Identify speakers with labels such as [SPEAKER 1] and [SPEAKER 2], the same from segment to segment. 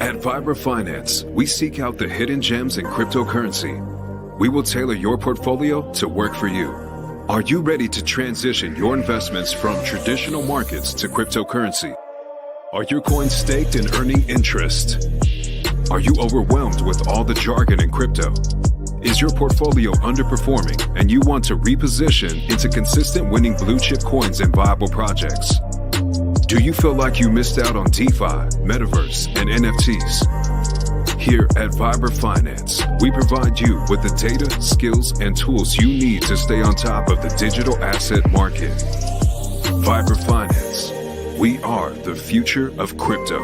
[SPEAKER 1] At Vibra Finance, we seek out the hidden gems in cryptocurrency. We will tailor your portfolio to work for you. Are you ready to transition your investments from traditional markets to cryptocurrency? Are your coins staked and earning interest? Are you overwhelmed with all the jargon in crypto? Is your portfolio underperforming and you want to reposition into consistent winning blue chip coins and viable projects? Do you feel like you missed out on DeFi, Metaverse, and NFTs? Here at Vibra Finance, we provide you with the data, skills, and tools you need to stay on top of the digital asset market. Vibra Finance. We are the future of crypto.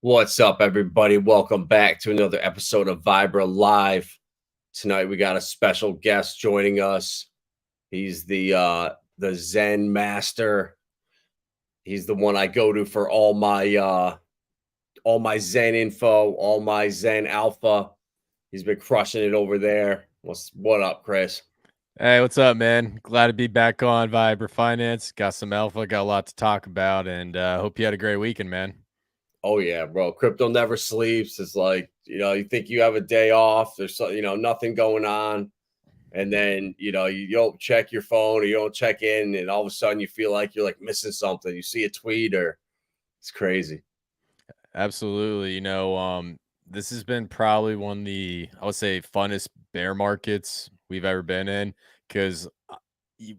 [SPEAKER 2] What's up, everybody? Welcome back to another episode of Vibra Live. Tonight we got a special guest joining us. He's the Zen master. He's the one I go to for all my Zen info, all my Zen alpha. He's been crushing it over there. What up, Kris?
[SPEAKER 3] Hey, what's up, man? Glad to be back on Vibra Finance. Got some alpha, got a lot to talk about, and hope you had a great weekend, man.
[SPEAKER 2] Oh yeah, bro. Crypto never sleeps. It's like, you think you have a day off. There's, nothing going on. And then, you don't check your phone or you don't check in. And all of a sudden you feel like you're like missing something. You see a tweet or it's crazy.
[SPEAKER 3] Absolutely. This has been probably one of the, I would say, funnest bear markets we've ever been in, because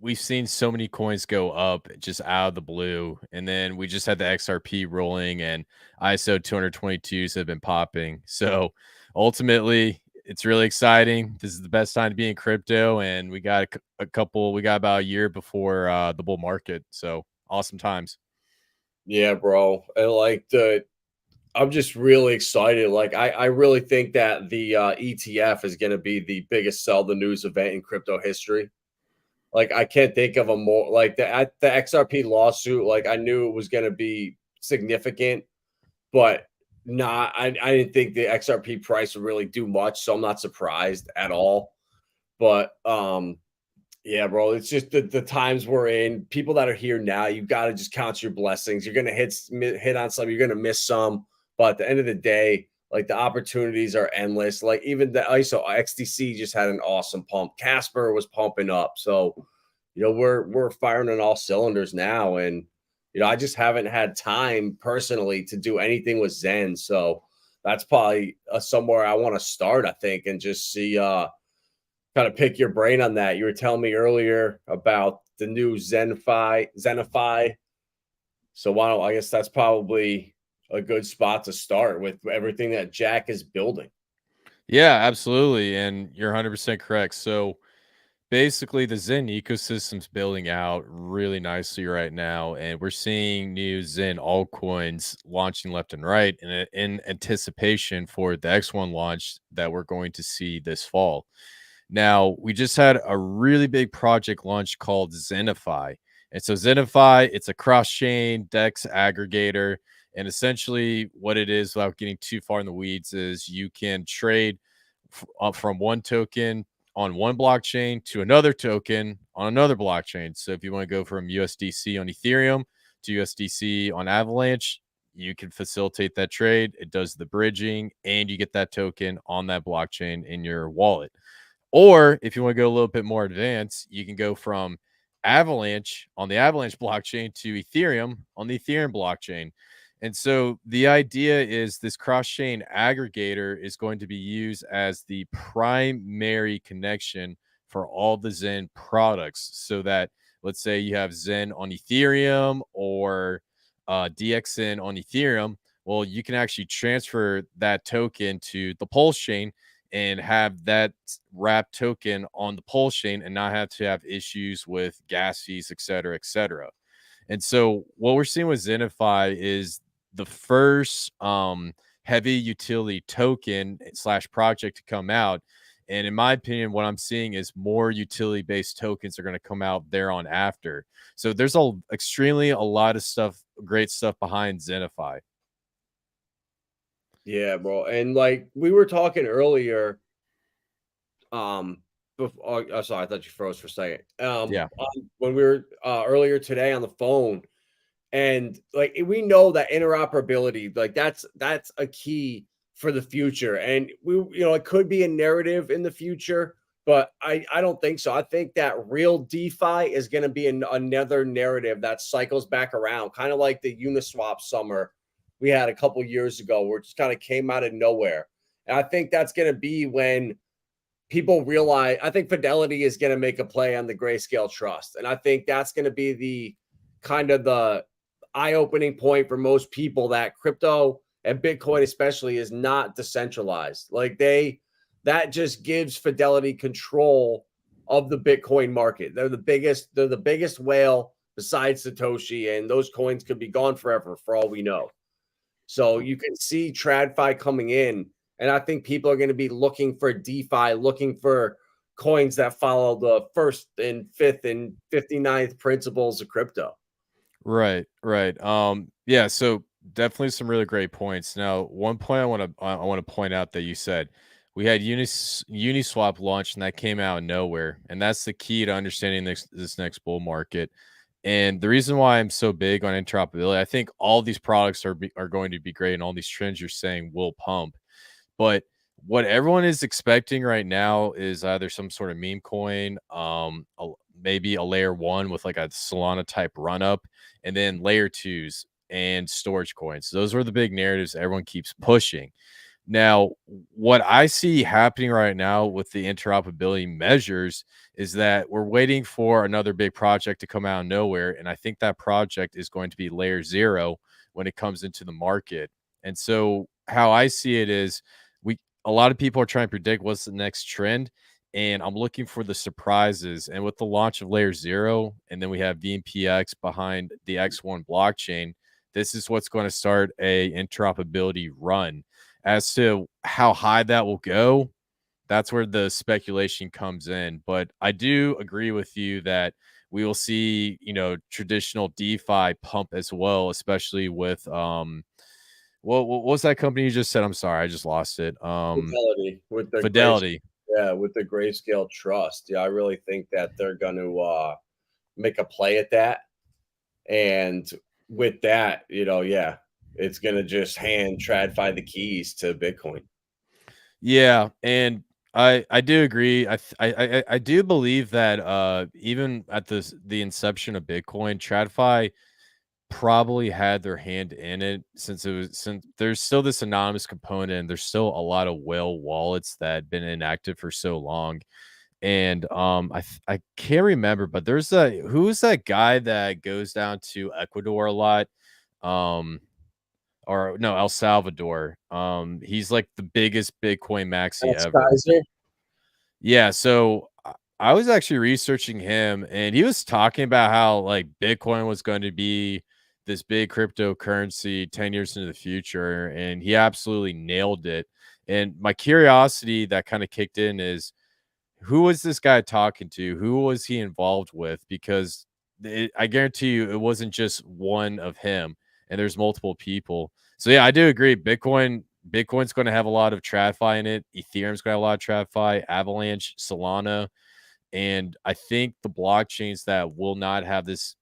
[SPEAKER 3] we've seen so many coins go up just out of the blue. And then we just had the XRP rolling and ISO 222s have been popping. So ultimately, it's really exciting. This is the best time to be in crypto. And we got about a year before the bull market. So awesome times.
[SPEAKER 2] Yeah, bro. And I'm just really excited. Like, I really think that the ETF is going to be the biggest sell the news event in crypto history. Like, I can't think of a more, like, the XRP lawsuit, like, I knew it was going to be significant, but I didn't think the XRP price would really do much, so I'm not surprised at all. But, yeah, bro, it's just the times we're in. People that are here now, you got to just count your blessings. You're going to hit on some, you're going to miss some, but at the end of the day, like, the opportunities are endless. Like, even the ISO XDC just had an awesome pump. Casper was pumping up. So, we're firing on all cylinders now. And, I just haven't had time personally to do anything with Zen. So that's probably somewhere I want to start, I think, and just see, kind of pick your brain on that. You were telling me earlier about the new Zenify. So I guess that's probably a good spot to start with everything that Jack is building.
[SPEAKER 3] Yeah, absolutely. And you're 100% correct. So basically, the Zen ecosystem's building out really nicely right now, and we're seeing new Zen altcoins launching left and right in anticipation for the X1 launch that we're going to see this fall. Now, we just had a really big project launch called Zenify. And so Zenify, it's a cross-chain DEX aggregator. And essentially what it is, without getting too far in the weeds, is you can trade from one token on one blockchain to another token on another blockchain. So if you want to go from USDC on Ethereum to USDC on Avalanche, you can facilitate that trade. It does the bridging and you get that token on that blockchain in your wallet. Or if you want to go a little bit more advanced, you can go from Avalanche on the Avalanche blockchain to Ethereum on the Ethereum blockchain. And so the idea is this cross-chain aggregator is going to be used as the primary connection for all the Zen products, so that, let's say you have Zen on Ethereum or DXN on Ethereum. Well, you can actually transfer that token to the Pulse chain and have that wrapped token on the Pulse chain and not have to have issues with gas fees, et cetera, et cetera. And so what we're seeing with Zenify is the first heavy utility token / project to come out. And in my opinion, what I'm seeing is more utility based tokens are going to come out there on after. So there's a lot of stuff, great stuff behind Zenify.
[SPEAKER 2] Yeah, bro. And like we were talking earlier, before, sorry, I thought you froze for a second.
[SPEAKER 3] Yeah.
[SPEAKER 2] When we were earlier today on the phone, And like we know that interoperability, like that's a key for the future. And it could be a narrative in the future, but I don't think so. I think that real DeFi is going to be another narrative that cycles back around, kind of like the Uniswap summer we had a couple years ago, where it just kind of came out of nowhere. And I think that's going to be when people realize. I think Fidelity is going to make a play on the Grayscale Trust, and I think that's going to be the kind of the eye-opening point for most people that crypto and Bitcoin especially is not decentralized. Like that just gives Fidelity control of the Bitcoin market. They're the biggest whale besides Satoshi, and those coins could be gone forever for all we know. So you can see TradFi coming in, and I think people are going to be looking for DeFi, looking for coins that follow the first and fifth and 59th principles of crypto.
[SPEAKER 3] Right, right. Yeah, so definitely some really great points. Now, one point I want to point out that you said we had Uniswap launch and that came out of nowhere, and that's the key to understanding this next bull market. And the reason why I'm so big on interoperability, I think all these products are going to be great, and all these trends you're saying will pump. But what everyone is expecting right now is either some sort of meme coin, maybe a layer one with like a Solana type run up, and then layer twos and storage coins. Those are the big narratives everyone keeps pushing. Now, what I see happening right now with the interoperability measures is that we're waiting for another big project to come out of nowhere. And I think that project is going to be layer zero when it comes into the market. And so, how I see it is, a lot of people are trying to predict what's the next trend, and I'm looking for the surprises. And with the launch of layer zero, and then we have VMPX behind the X1 blockchain, this is what's going to start a interoperability run. As to how high that will go, that's where the speculation comes in. But I do agree with you that we will see, traditional DeFi pump as well, especially with what was that company you just said? I'm sorry, I just lost it.
[SPEAKER 2] Fidelity with the
[SPEAKER 3] Fidelity.
[SPEAKER 2] with the Grayscale Trust. Yeah, I really think that they're going to make a play at that. And with that, yeah, it's going to just hand TradFi the keys to Bitcoin.
[SPEAKER 3] Yeah, and I do agree. I do believe that even at the inception of Bitcoin, TradFi probably had their hand in it, since there's still this anonymous component, and there's still a lot of whale wallets that had been inactive for so long. And I can't remember, but who's that guy that goes down to Ecuador a lot? Or no, El Salvador. He's like the biggest Bitcoin maxi
[SPEAKER 2] That's
[SPEAKER 3] ever.
[SPEAKER 2] Kaiser.
[SPEAKER 3] Yeah, so I was actually researching him, and he was talking about how like Bitcoin was going to be this big cryptocurrency 10 years into the future, and he absolutely nailed it. And my curiosity that kind of kicked in is, who was this guy talking to? Who was he involved with? Because I guarantee you it wasn't just one of him, and there's multiple people. So yeah, I do agree. Bitcoin's going to have a lot of TradFi in it. Ethereum's going to have a lot of TradFi, Avalanche, Solana. And I think the blockchains that will not have this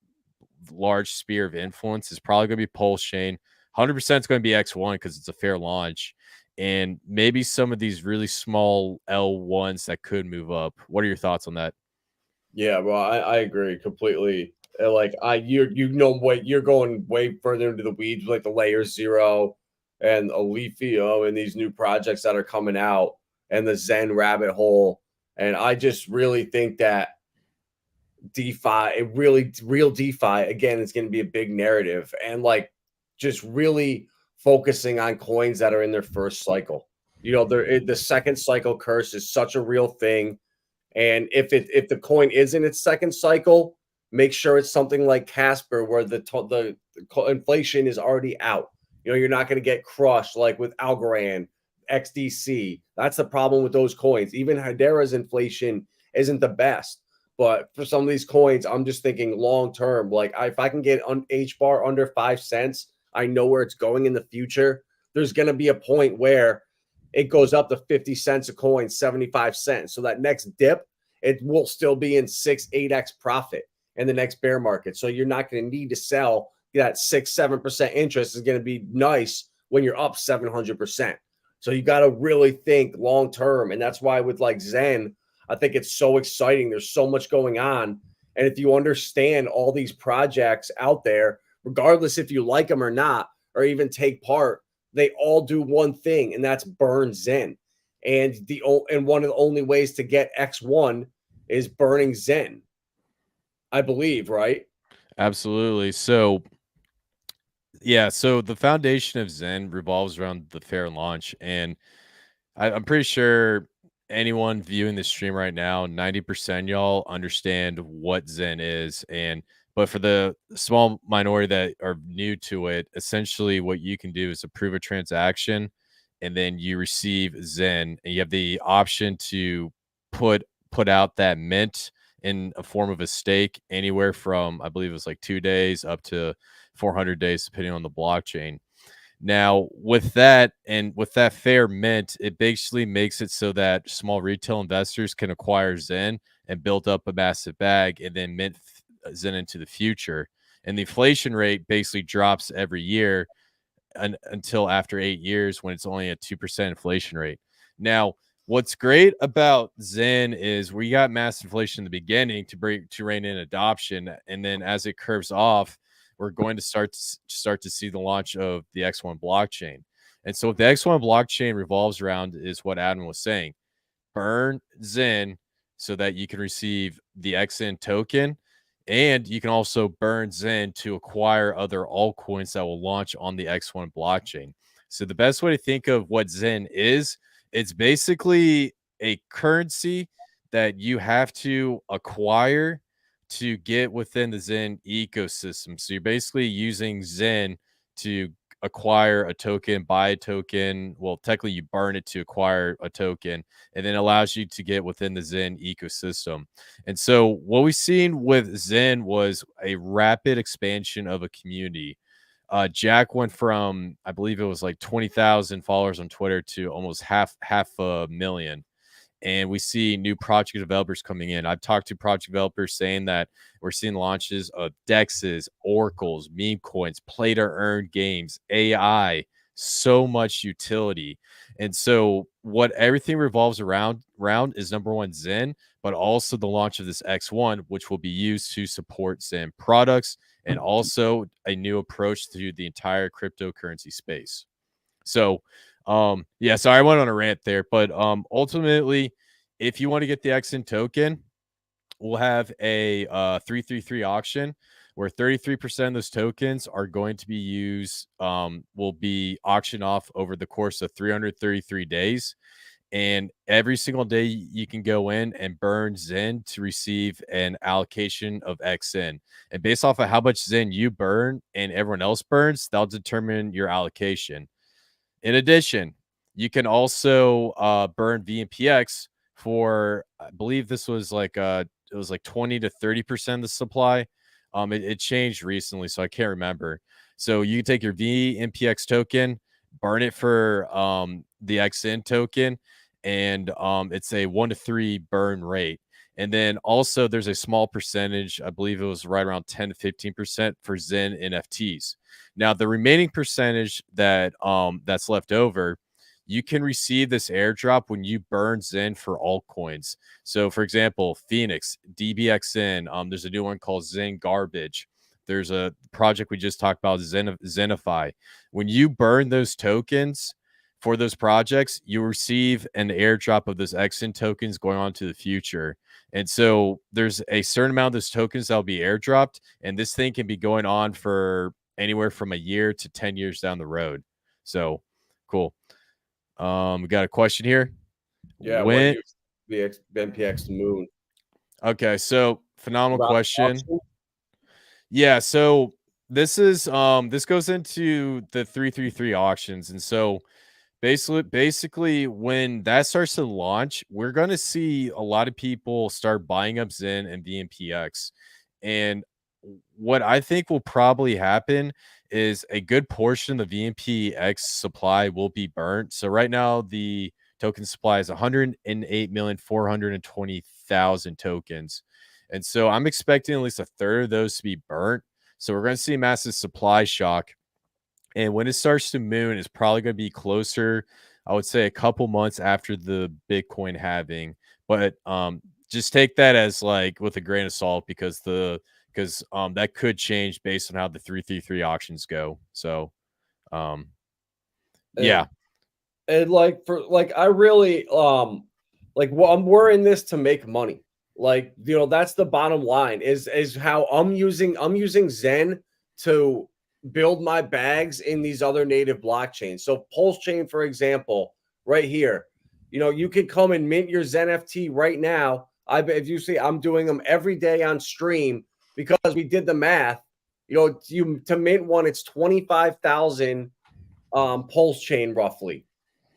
[SPEAKER 3] large sphere of influence is probably going to be Pulsechain. 100% is going to be X1 because it's a fair launch. And maybe some of these really small L1s that could move up. What are your thoughts on that?
[SPEAKER 2] Yeah, well, I agree completely. Like what you're going way further into the weeds, like the layer zero and Alethio and these new projects that are coming out, and the Zen rabbit hole. And I just really think that DeFi, real DeFi, again, is going to be a big narrative, and like just really focusing on coins that are in their first cycle. The second cycle curse is such a real thing. And if the coin is in its second cycle, make sure it's something like Casper, where the inflation is already out. You're not going to get crushed like with Algorand, XDC. That's the problem with those coins. Even Hedera's inflation isn't the best. But for some of these coins, I'm just thinking long term. Like if I can get H bar under 5 cents, I know where it's going in the future. There's going to be a point where it goes up to 50 cents a coin, 75 cents. So that next dip, it will still be in 6-8x profit in the next bear market. So you're not going to need to sell that 6-7% interest is going to be nice when you're up 700%. So you got to really think long term. And that's why with like Zen, I think it's so exciting. There's so much going on. And if you understand all these projects out there, regardless if you like them or not, or even take part, they all do one thing, and that's burn Zen. And one of the only ways to get X1 is burning Zen, I believe, right?
[SPEAKER 3] Absolutely. So yeah, so the foundation of Zen revolves around the fair launch, and I'm pretty sure anyone viewing this stream right now, 90% y'all understand what Zen is. And but for the small minority that are new to it, essentially what you can do is approve a transaction and then you receive Zen, and you have the option to put out that mint in a form of a stake anywhere from, I believe it was like 2 days up to 400 days, depending on the blockchain. Now, with that and with that fair mint, it basically makes it so that small retail investors can acquire Zen and build up a massive bag and then mint Zen into the future. And the inflation rate basically drops every year until after 8 years, when it's only a 2% inflation rate. Now, what's great about Zen is we got mass inflation in the beginning to rein in adoption, and then as it curves off, we're going to start to see the launch of the X1 blockchain. And so what the X1 blockchain revolves around is what Adam was saying. Burn Zen so that you can receive the XN token, and you can also burn Zen to acquire other altcoins that will launch on the X1 blockchain. So the best way to think of what Zen is, it's basically a currency that you have to acquire to get within the Zen ecosystem. So you're basically using Zen to acquire a token, buy a token. Well, technically you burn it to acquire a token, and then allows you to get within the Zen ecosystem. And so what we've seen with Zen was a rapid expansion of a community. Jack went from, I believe it was like 20,000 followers on Twitter to almost half a million. And we see new project developers coming in. I've talked to project developers saying that we're seeing launches of DEXs, oracles, meme coins, play to earn games, AI, so much utility. And so what everything revolves around is number one, Zen, but also the launch of this X1, which will be used to support Zen products and also a new approach to the entire cryptocurrency space. So yeah, sorry, I went on a rant there, but ultimately, if you want to get the XN token, we'll have a 333 auction where 33% of those tokens are going to be used, will be auctioned off over the course of 333 days. And every single day you can go in and burn Zen to receive an allocation of XN. And based off of how much Zen you burn and everyone else burns, that'll determine your allocation. In addition, you can also burn VMPX for, I believe this was like it was like 20 to 30% of the supply. It changed recently, so I can't remember. So you take your VMPX token, burn it for the XN token, and it's a 1 to 3 burn rate. And then also there's a small percentage, I believe it was right around 10 to 15% for Zen NFTs. Now the remaining percentage that's left over, you can receive this airdrop when you burn Zen for altcoins. So for example, Phoenix, DBXN, there's a new one called Zen Garbage. There's a project we just talked about, Zenify. When you burn those tokens for those projects, you receive an airdrop of those XN tokens going on to the future. And so there's a certain amount of those tokens that'll be airdropped, and this thing can be going on for anywhere from a year to 10 years down the road. So cool. We got a question here.
[SPEAKER 2] Yeah,
[SPEAKER 3] when
[SPEAKER 2] the NPX Moon.
[SPEAKER 3] Okay, so phenomenal
[SPEAKER 2] About
[SPEAKER 3] question.
[SPEAKER 2] auction?
[SPEAKER 3] Yeah, so this is this goes into the 333 auctions. And so basically when that starts to launch, we're going to see a lot of people start buying up Zen and VMPX. And what I think will probably happen is a good portion of the VMPX supply will be burnt. So right now the token supply is 108,420,000 tokens. And so I'm expecting at least a third of those to be burnt. So we're going to see massive supply shock. And when it starts to moon, it's probably going to be closer, I would say, a couple months after the Bitcoin halving. But just take that as like with a grain of salt, because that could change based on how the 333 auctions go. So yeah.
[SPEAKER 2] And like for like I really like we're in this to make money. Like, you know, that's the bottom line is how I'm using Zen to build my bags in these other native blockchains. So Pulse Chain, for example, right here, you know, you can come and mint your Zen FT right now. If you see, I'm doing them every day on stream because we did the math. You know, to mint one, it's 25,000 Pulse Chain roughly,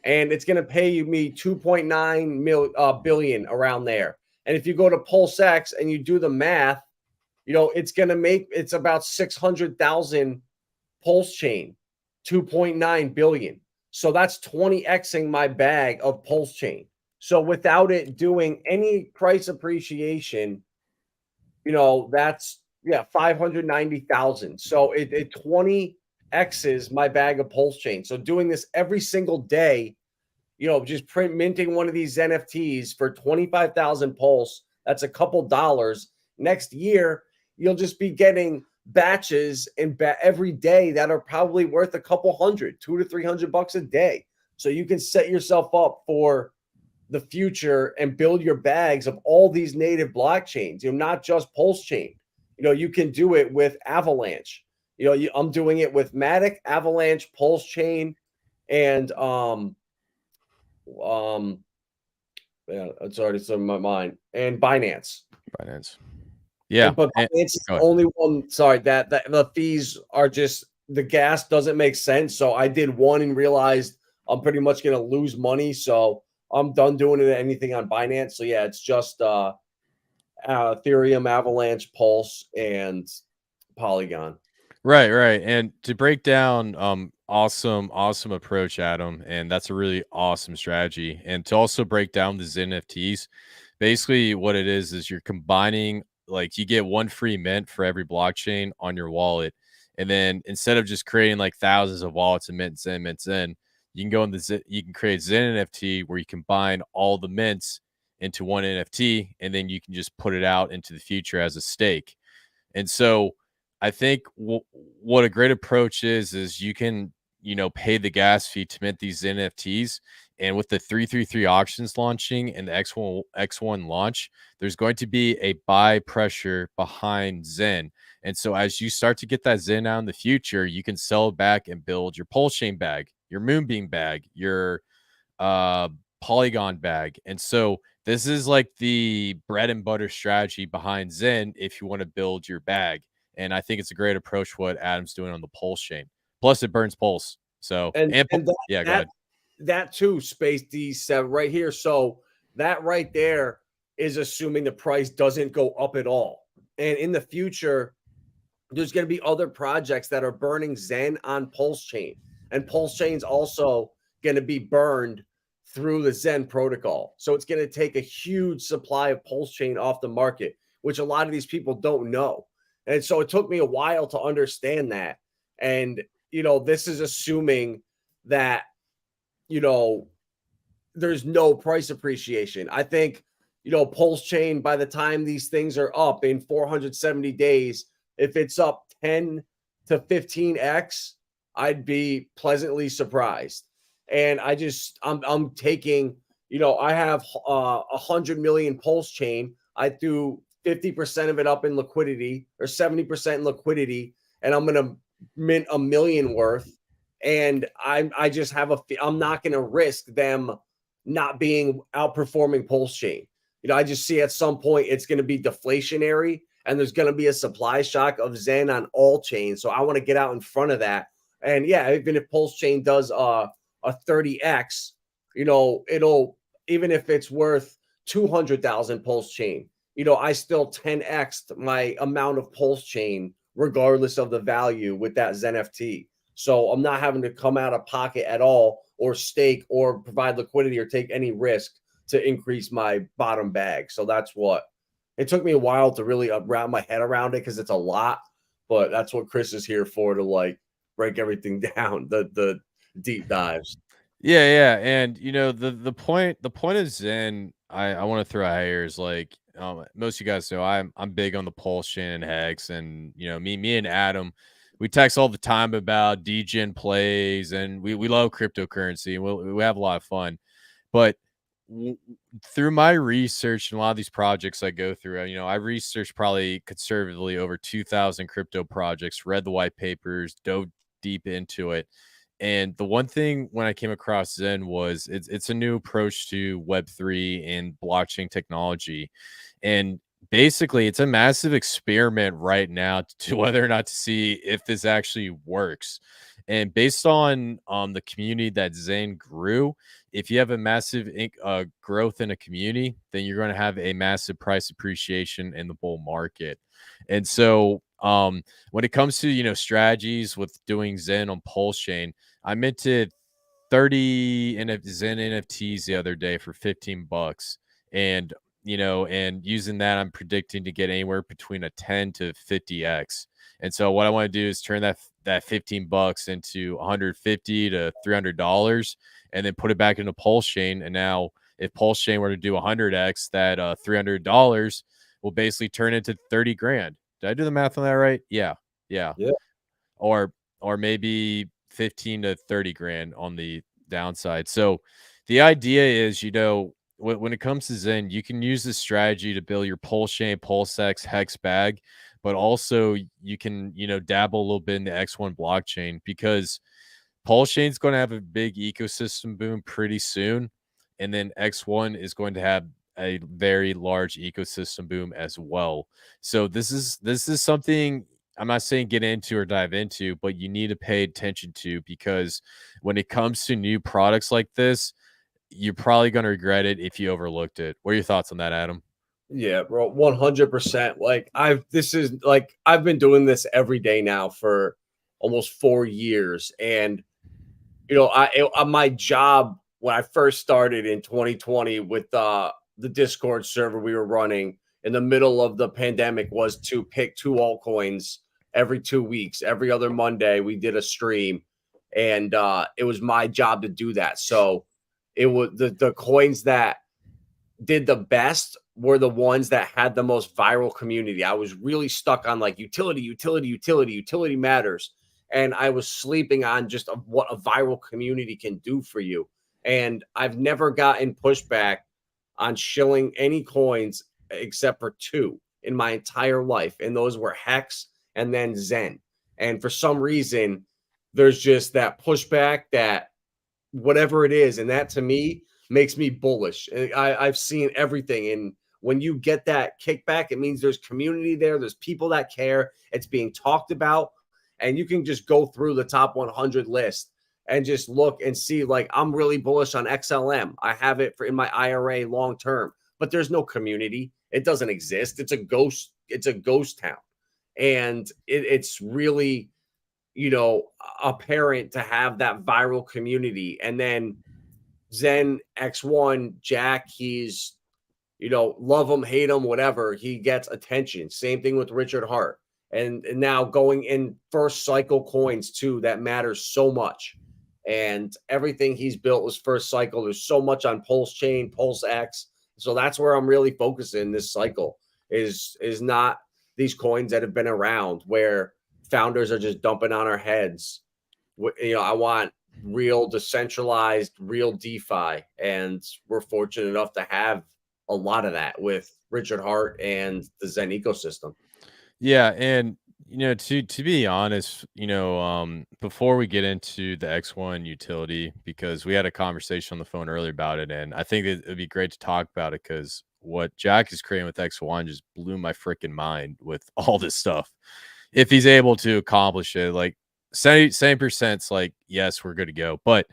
[SPEAKER 2] and it's going to pay me 2.9 billion around there. And if you go to PulseX and you do the math, you know, it's going to make it's about 600,000 Pulse Chain, 2.9 billion. So that's 20xing my bag of Pulse Chain. So without it doing any price appreciation, you know, that's 590,000. So it 20x's my bag of Pulse Chain. So doing this every single day, you know, just minting one of these NFTs for 25,000 Pulse, that's a couple dollars. Next year, you'll just be getting batches every day that are probably worth a couple hundred, $200 to $300 a day. So you can set yourself up for the future and build your bags of all these native blockchains, you know, not just Pulse Chain. You know, you can do it with Avalanche. You know, I'm doing it with Matic, Avalanche, Pulse Chain, and yeah, it's already in my mind, and Binance.
[SPEAKER 3] Yeah,
[SPEAKER 2] but Binance is the only one. Sorry, that the fees are just, the gas doesn't make sense. So I did one and realized I'm pretty much going to lose money. So I'm done doing anything on Binance. So yeah, it's just Ethereum, Avalanche, Pulse, and Polygon.
[SPEAKER 3] Right. And to break down, awesome approach, Adam. And that's a really awesome strategy. And to also break down the Zen NFTs, basically what it is you're combining, like, you get one free mint for every blockchain on your wallet. And then instead of just creating like thousands of wallets and mint Zen, you can go in you can create Zen NFT where you combine all the mints into one NFT, and then you can just put it out into the future as a stake. And so I think what a great approach is you can, you know, pay the gas fee to mint these NFTs. And with the 333 auctions launching and the X1 launch, there's going to be a buy pressure behind Zen. And so as you start to get that Zen out in the future, you can sell it back and build your Pulse Chain bag, your Moonbeam bag, your Polygon bag. And so this is like the bread and butter strategy behind Zen if you want to build your bag. And I think it's a great approach what Adam's doing on the Pulse Chain. Plus, it burns Pulse. So, go ahead.
[SPEAKER 2] That too, Space D7 right here. So that right there is assuming the price doesn't go up at all. And in the future, there's going to be other projects that are burning Zen on Pulse Chain. And Pulse Chain's also going to be burned through the Zen protocol. So it's going to take a huge supply of Pulse Chain off the market, which a lot of these people don't know. And so it took me a while to understand that. And, you know, this is assuming that, you know, there's no price appreciation. I think, you know, Pulse Chain, by the time these things are up in 470 days, if it's up 10 to 15x, I'd be pleasantly surprised. And I'm taking, you know, I have 100 million Pulse Chain. I threw 50% of it up in liquidity, or 70% in liquidity, and I'm going to mint $1 million worth. And I just have I'm not going to risk them not being outperforming Pulse Chain. You know, I just see at some point it's going to be deflationary and there's going to be a supply shock of Zen on all chains. So I want to get out in front of that. And yeah, even if Pulse Chain does a 30x, you know, even if it's worth 200,000 Pulse Chain, you know, I still 10x'd my amount of Pulse Chain regardless of the value with that Zen FT. So I'm not having to come out of pocket at all, or stake, or provide liquidity, or take any risk to increase my bottom bag. So that's what it took me a while to really wrap my head around it, because it's a lot. but that's what Kris is here for, to like break everything down, the deep dives.
[SPEAKER 3] Yeah, and the point of Zen, I want to throw out here is like most of you guys know I'm big on the pulse chain and hex, and me and Adam, we text all the time about degen plays, and we love cryptocurrency, and we have a lot of fun. But through my research and a lot of these projects I go through, I researched probably conservatively over 2,000 crypto projects, read the white papers, dove deep into it. And the one thing when I came across Zen was it's a new approach to Web3 and blockchain technology. And basically, it's a massive experiment right now to whether or not to see if this actually works. And based on the community that Zen grew, if you have a massive growth in a community, then you're going to have a massive price appreciation in the bull market. And so when it comes to strategies with doing Zen on Pulse Chain, I minted 30 Zen NFTs the other day for $15, and and using that, I'm predicting to get anywhere between a 10 to 50x. And so what I want to do is turn that $15 into 150 to $300, and then put it back into Pulse Chain. And now, if Pulse Chain were to do 100x, that $300 will basically turn into 30 grand. Did I do the math on that right? Yeah.
[SPEAKER 2] Yeah.
[SPEAKER 3] Or maybe 15 to 30 grand on the downside. So the idea is, when it comes to Zen, you can use this strategy to build your Pulse Chain, PulseX, Hex bag, but also you can, dabble a little bit in the X1 blockchain, because Pulse Chain's going to have a big ecosystem boom pretty soon. And then X1 is going to have a very large ecosystem boom as well. So this is something I'm not saying get into or dive into, but you need to pay attention to, because when it comes to new products like this, you're probably going to regret it if you overlooked it. What are your thoughts on that, Adam?
[SPEAKER 2] Yeah, bro, 100%. Like I've been doing this every day now for almost 4 years, and my job when I first started in 2020 with the Discord server we were running in the middle of the pandemic was to pick 2 altcoins every 2 weeks. Every other Monday we did a stream, and it was my job to do that. So it was the coins that did the best were the ones that had the most viral community. I was really stuck on like utility matters. And I was sleeping on just what a viral community can do for you. And I've never gotten pushback on shilling any coins except for 2 in my entire life. And those were Hex and then Zen. And for some reason, there's just that pushback, that whatever it is. And that to me makes me bullish. I've seen everything. And when you get that kickback, it means there's community there. There's people that care. It's being talked about. And you can just go through the top 100 list and just look and see, like, I'm really bullish on XLM. I have it in my IRA long term, but there's no community. It doesn't exist. It's a ghost. It's a ghost town. And it's really, apparent to have that viral community. And then Zen X1, Jack, he's, love him, hate him, whatever. He gets attention. Same thing with Richard Hart. And now going in first cycle coins too, that matters so much. And everything he's built was first cycle. There's so much on Pulse Chain, Pulse X. So that's where I'm really focusing this cycle, is not these coins that have been around where founders are just dumping on our heads. I want real decentralized, real DeFi. And we're fortunate enough to have a lot of that with Richard Hart and the Zen ecosystem.
[SPEAKER 3] Yeah, and to be honest, before we get into the X1 utility, because we had a conversation on the phone earlier about it, and I think it'd be great to talk about it, because what Jack is creating with X1 just blew my freaking mind with all this stuff. If he's able to accomplish it, like same percent's like, yes, we're good to go. But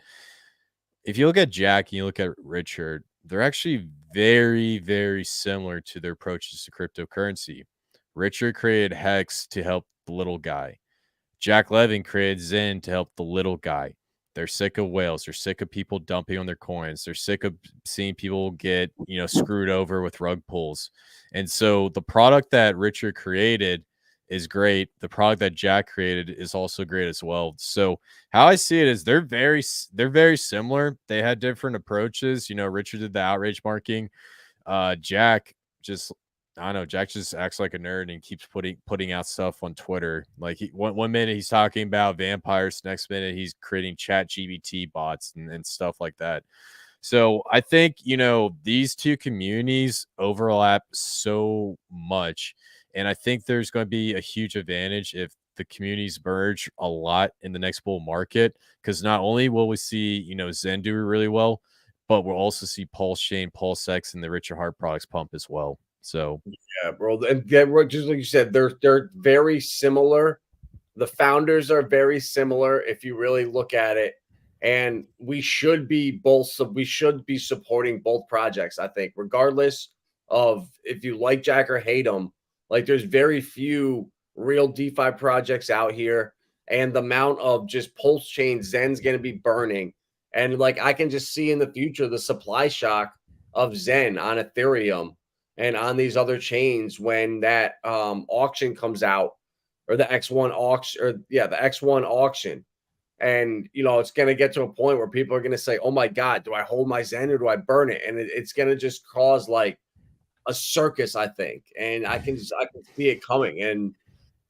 [SPEAKER 3] if you look at Jack and you look at Richard, they're actually very, very similar to their approaches to cryptocurrency. Richard created Hex to help the little guy. Jack Levin created Zen to help the little guy. They're sick of whales. They're sick of people dumping on their coins. They're sick of seeing people get, screwed over with rug pulls. And so the product that Richard created is great. The product that Jack created is also great as well. So how I see it is they're very similar. They had different approaches. You know, Richard did the outrage marking. Jack just, I don't know, Jack just acts like a nerd and keeps putting out stuff on Twitter. Like one minute he's talking about vampires, next minute he's creating chat GBT bots and stuff like that. So I think, you know, these two communities overlap so much. And I think there's going to be a huge advantage if the communities merge a lot in the next bull market. Because not only will we see, you know, Zen do really well, but we'll also see Pulsechain, PulseX, and the Richard Hart products pump as well. So
[SPEAKER 2] Yeah, bro. And just like you said, they're very similar. The founders are very similar if you really look at it. And we should be supporting both projects, I think, regardless of if you like Jack or hate him. Like, there's very few real DeFi projects out here, and the amount of just pulse chain Zen's going to be burning. And like, I can just see in the future the supply shock of Zen on Ethereum and on these other chains when that auction comes out, or the X1 auction, or yeah, the X1 auction. And, you know, it's going to get to a point where people are going to say, oh my God, do I hold my Zen or do I burn it? And it's going to just cause like a circus, I think. And I can see it coming, and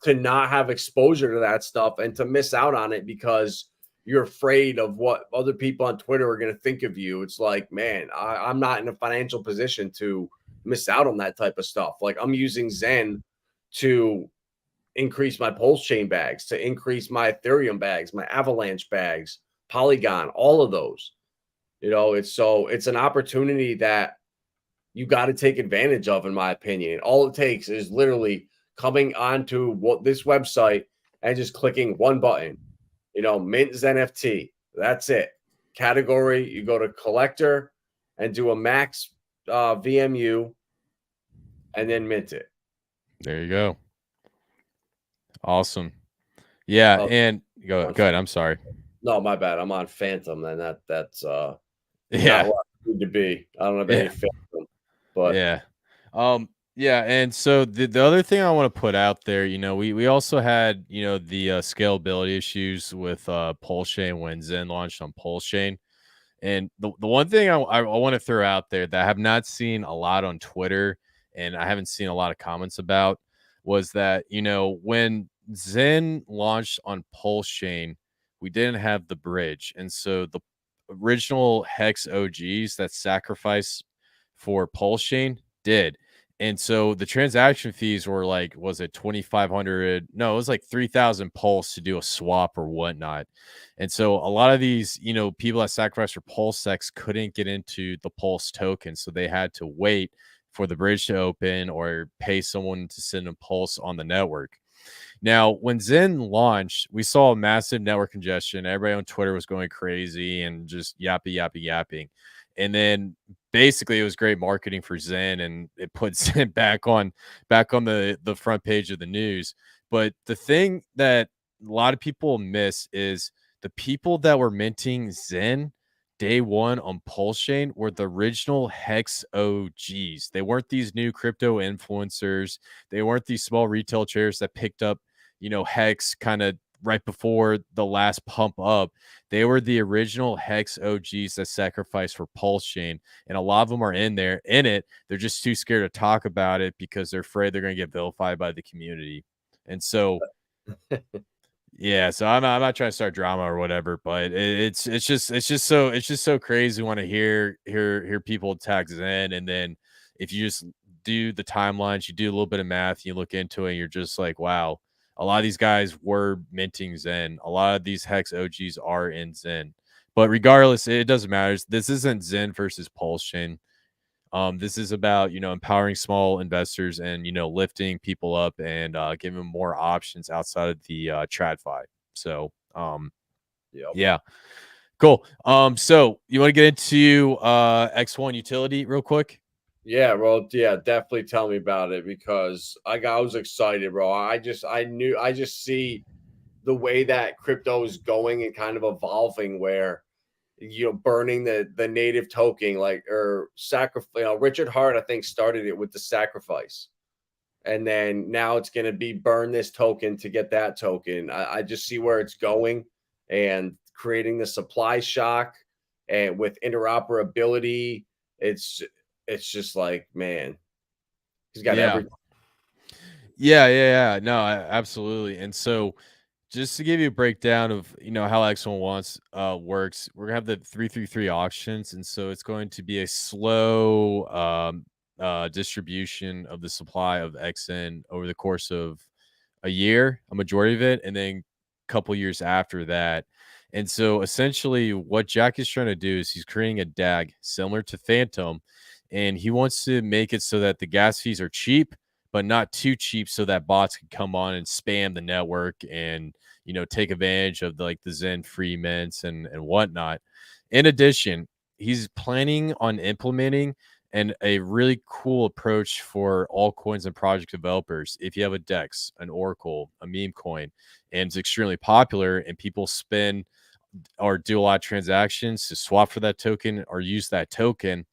[SPEAKER 2] to not have exposure to that stuff and to miss out on it because you're afraid of what other people on Twitter are going to think of you. It's like, man, I'm not in a financial position to miss out on that type of stuff. Like, I'm using Zen to increase my pulse chain bags, to increase my Ethereum bags, my Avalanche bags, Polygon, all of those. You know, it's an opportunity that you got to take advantage of, in my opinion. All it takes is literally coming onto this website and just clicking one button. You know, mint Zen NFT. That's it. Category, you go to collector and do a max VMU and then mint it.
[SPEAKER 3] there you go. Awesome. Yeah, and go ahead. I'm sorry.
[SPEAKER 2] No, my bad. I'm on Phantom, then that's
[SPEAKER 3] Yeah.
[SPEAKER 2] not what I need to be. I don't have any Phantom, but
[SPEAKER 3] yeah. Yeah, and so the other thing I want to put out there, you know, we also had, you know, the scalability issues with Pulsechain when Zen launched on Pulsechain. And the one thing I want to throw out there that I have not seen a lot on Twitter and I haven't seen a lot of comments about was that, you know, when Zen launched on Pulsechain, we didn't have the bridge. And so the original Hex OGs that sacrifice for Pulsechain did. And so the transaction fees were like, was it 2,500? No, it was like 3,000 Pulse to do a swap or whatnot. And so a lot of these, you know, people that sacrifice for PulseX couldn't get into the Pulse token. So they had to wait for the bridge to open or pay someone to send a Pulse on the network. Now, when Zen launched, we saw a massive network congestion. Everybody on Twitter was going crazy and just yapping. And then basically it was great marketing for Zen, and it put Zen back on the front page of the news. But the thing that a lot of people miss is the people that were minting Zen day one on Pulsechain were the original Hex OGs. They weren't these new crypto influencers. They weren't these small retail traders that picked up, you know, Hex kind of right before the last pump up. They were the original Hex OGs that sacrificed for Pulsechain, and a lot of them are in it. They're just too scared to talk about it because they're afraid they're going to get vilified by the community. And so yeah, so I'm not trying to start drama or whatever, but it's just so crazy when I hear people attack Zen, and then if you just do the timelines, you do a little bit of math, you look into it, and you're just like, wow, a lot of these guys were minting Zen. A lot of these Hex OGs are in Zen, but regardless, it doesn't matter. This isn't Zen versus Pulsechain. This is about, you know, empowering small investors and, you know, lifting people up and giving them more options outside of the TradFi. So, yeah, cool. So you want to get into X1 utility real quick?
[SPEAKER 2] Yeah, bro. Yeah, definitely tell me about it, because I was excited, bro. I just see the way that crypto is going and kind of evolving, where, you know, burning the native token, like, or sacrifice. You know, Richard Hart, I think, started it with the sacrifice. and then now it's going to be burn this token to get that token. I just see where it's going, and creating the supply shock, and with interoperability, it's just like, man, he's got
[SPEAKER 3] Yeah.
[SPEAKER 2] everything.
[SPEAKER 3] Yeah. No, absolutely. And so just to give you a breakdown of how X1 wants works, we're gonna have the 333 auctions, and so it's going to be a slow distribution of the supply of XN over the course of a year, a majority of it, and then a couple years after that. And so essentially what Jack is trying to do is he's creating a DAG similar to Phantom, and he wants to make it so that the gas fees are cheap, but not too cheap so that bots can come on and spam the network and take advantage of the Zen free mints and whatnot. In addition, he's planning on implementing a really cool approach for altcoins and project developers. If you have a DEX, an Oracle, a meme coin, and it's extremely popular, and people spend or do a lot of transactions to swap for that token or use that token,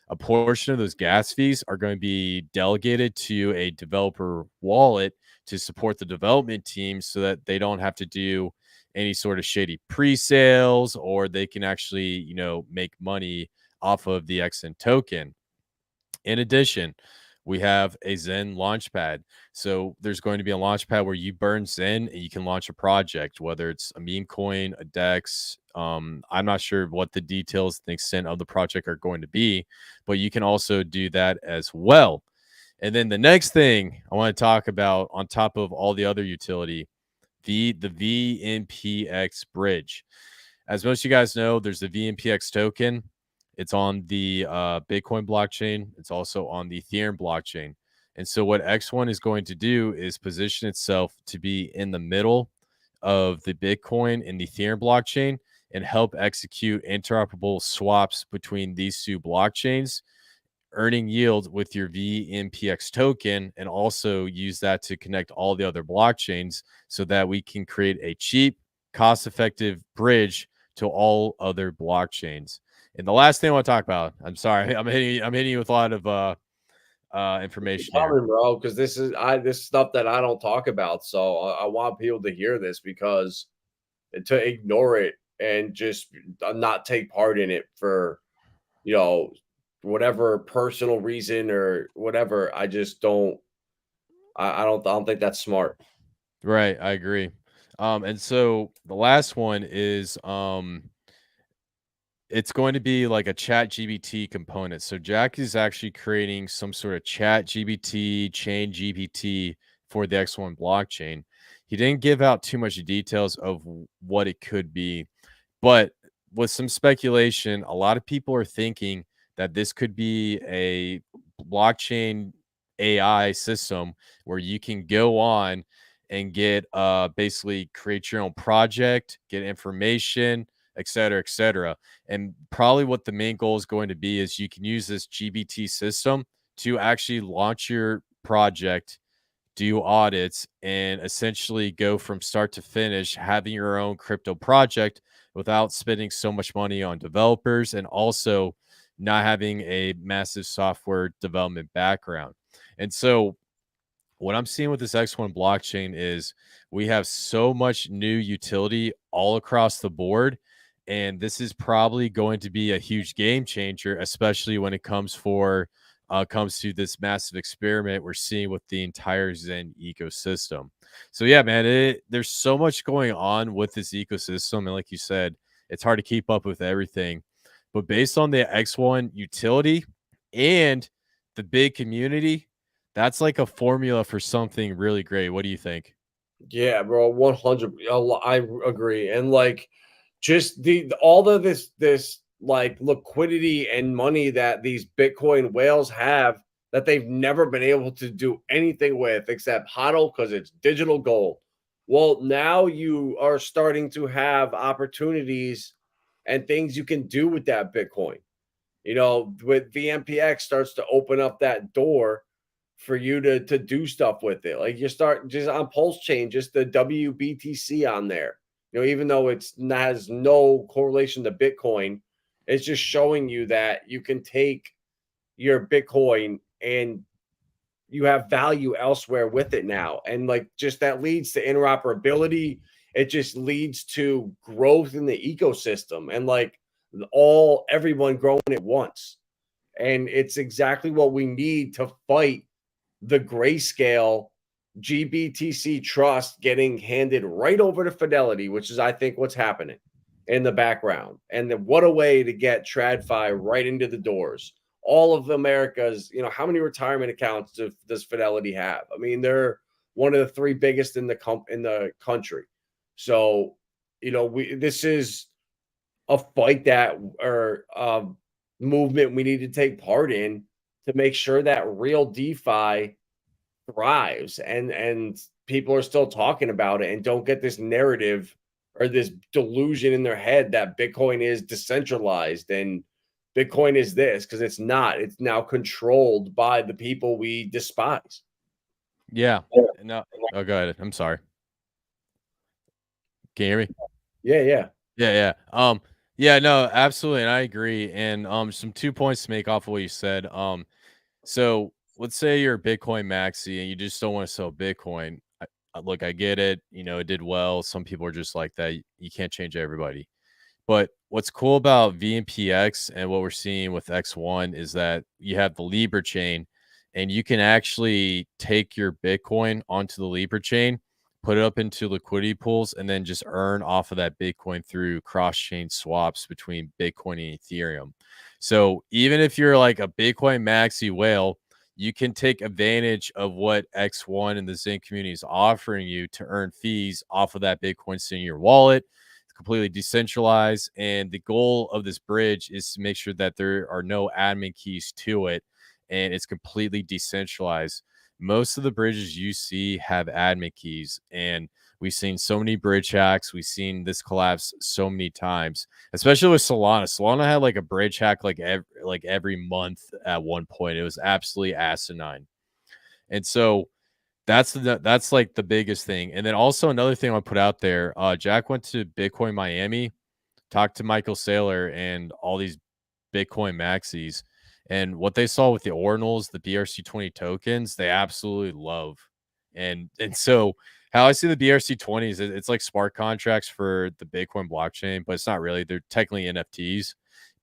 [SPEAKER 3] a portion of those gas fees are going to be delegated to a developer wallet to support the development team so that they don't have to do any sort of shady pre-sales, or they can actually, make money off of the XN token. In addition, we have a Zen launchpad. So there's going to be a launchpad where you burn Zen and you can launch a project, whether it's a meme coin, a DEX. I'm not sure what the details, the extent of the project are going to be, but you can also do that as well. And then the next thing I want to talk about, on top of all the other utility, the VNPX bridge. As most of you guys know, there's the VNPX token. It's on the Bitcoin blockchain. It's also on the Ethereum blockchain. And so what X1 is going to do is position itself to be in the middle of the Bitcoin and the Ethereum blockchain and help execute interoperable swaps between these two blockchains, earning yield with your VNPX token, and also use that to connect all the other blockchains so that we can create a cheap, cost-effective bridge to all other blockchains. And the last thing I want to talk about, I'm sorry, I'm hitting you with a lot of information here.
[SPEAKER 2] Coming, bro, because this stuff that I don't talk about. So I want people to hear this, because to ignore it and just not take part in it for whatever personal reason or whatever, I just don't. I don't think that's smart.
[SPEAKER 3] Right, I agree. And so the last one is it's going to be like a chat GBT component. So Jack is actually creating some sort of chat GBT, chain GPT for the X1 blockchain. He didn't give out too much details of what it could be, but with some speculation, a lot of people are thinking that this could be a blockchain AI system where you can go on and get basically create your own project, get information, et cetera, et cetera. And probably what the main goal is going to be is you can use this GBT system to actually launch your project, do audits, and essentially go from start to finish having your own crypto project without spending so much money on developers, and also not having a massive software development background. And so what I'm seeing with this X1 blockchain is we have so much new utility all across the board. And this is probably going to be a huge game changer, especially when it comes to this massive experiment we're seeing with the entire Zen ecosystem. So yeah, man, there's so much going on with this ecosystem, and like you said, it's hard to keep up with everything. But based on the X1 utility and the big community, that's like a formula for something really great. What do you think?
[SPEAKER 2] Yeah, bro, 100. I agree, and like just the all of this like liquidity and money that these Bitcoin whales have, that they've never been able to do anything with except hodl because it's digital gold. Well, now you are starting to have opportunities and things you can do with that Bitcoin. With VMPX starts to open up that door for you to do stuff with it. Like you start just on Pulsechain, just the WBTC on there. Even though has no correlation to Bitcoin, it's just showing you that you can take your Bitcoin and you have value elsewhere with it now. And like just that leads to interoperability. It just leads to growth in the ecosystem and like everyone growing at once. And it's exactly what we need to fight the grayscale GBTC trust getting handed right over to Fidelity, which is, I think, what's happening in the background. And then what a way to get TradFi right into the doors. All of America's, how many retirement accounts does Fidelity have? I mean, they're one of the three biggest in the country. So, this is a fight that or movement we need to take part in to make sure that real DeFi thrives and people are still talking about it and don't get this narrative or this delusion in their head that Bitcoin is decentralized and Bitcoin is this, because it's not. It's now controlled by the people we despise.
[SPEAKER 3] Yeah. No. Oh, go ahead. I'm sorry. Can you hear me?
[SPEAKER 2] Yeah.
[SPEAKER 3] Yeah, no, absolutely. And I agree. And some 2 points to make off of what you said. So let's say you're a Bitcoin maxi and you just don't want to sell Bitcoin. Look, I get it. It did well. Some people are just like that. You can't change everybody. But what's cool about VNPX and what we're seeing with X1 is that you have the Libra chain and you can actually take your Bitcoin onto the Libra chain, put it up into liquidity pools, and then just earn off of that Bitcoin through cross-chain swaps between Bitcoin and Ethereum. So even if you're like a Bitcoin maxi whale, you can take advantage of what X1 and the Zen community is offering you to earn fees off of that Bitcoin sitting in your wallet. It's completely decentralized. And the goal of this bridge is to make sure that there are no admin keys to it. And it's completely decentralized. Most of the bridges you see have admin keys, and we've seen so many bridge hacks. We've seen this collapse so many times, especially with Solana. Solana had like a bridge hack like every month at one point. It was absolutely asinine. And so that's like the biggest thing. And then also another thing I put out there, Jack went to Bitcoin Miami, talked to Michael Saylor and all these Bitcoin maxis. And what they saw with the ordinals, the BRC20 tokens, they absolutely love. And so how I see the BRC20s, it's like smart contracts for the Bitcoin blockchain, but it's not really. They're technically NFTs.